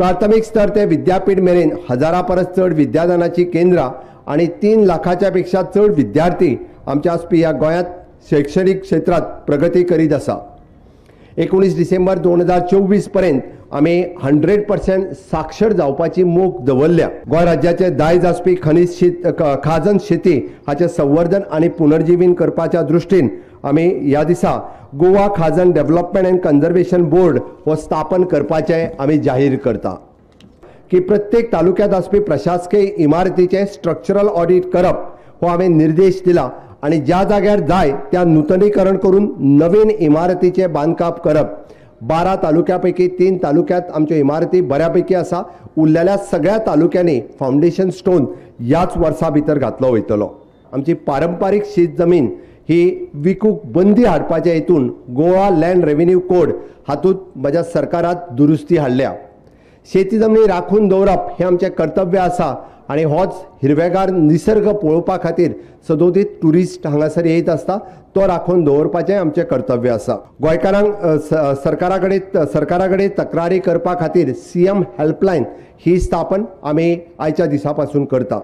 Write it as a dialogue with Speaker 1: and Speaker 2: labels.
Speaker 1: प्राथमिक स्तर ते विद्यापीठ मेरेन 1000 परस चड विद्यादानाची केंद्रां आणि 3 लाखाच्या पेक्षा चड विद्यार्थी आमच्या आसपी ह्या गोंयांत शैक्षणिक क्षेत्रात प्रगती करीत आसा। 19 डिसेंबर 2024 पर्यंत आमी 100% साक्षर जावपाची मोख दवरल्या। गोंय राज्याचे दायज आसपी खाजन शेती हाचे संवर्धन आणि पुनर्जीवन करपाच्या दृश्टीन आमी ह्या दिसा गोवा खाजन डेव्हलपमेंट अँड कन्झर्वेशन बोर्ड हो स्थापन करपाचे आमी जाहीर करता की प्रत्येक तालुक्यात आसपी प्रशासकीय इमारतीचे स्ट्रक्चरल ऑडिट करप हो आमी निर्देश दिला आणि ज्या जाग्यार जाय त्या नूतनीकरण करून नवीन इमारतीचे बांदकाम करप। 12 तालुक्यापैकी 3 तालुक्यात आमच्यो इमारती बऱ्यापैकी आसा। उरलेल्या सगळ्या तालुक्यांनी फाउंडेशन स्टोन ह्याच वर्सा भितर घातलो वयतलो। आमची पारंपारीक शेत जमीन ही विकूंक बंदी हाडपाच्या हेतून गोवा लँड रेव्हेन्यू कोड हातूंत म्हज्या सरकारात दुरुस्ती हाडल्या। शेती जमनी राखून दवरप हे आमचें कर्तव्य आसा आणि होच हिरवेगार निसर्ग पळोवपा खातीर सदोदीत टुरिस्ट हांगासर येत आसता तो राखून दवरपाचें आमचें कर्तव्य आसा। गोंयकारांक सरकारा कडेन तक्रारी करपा खातीर CM हेल्पलायन ही स्थापन आमी आयच्या दिसा पासून करता।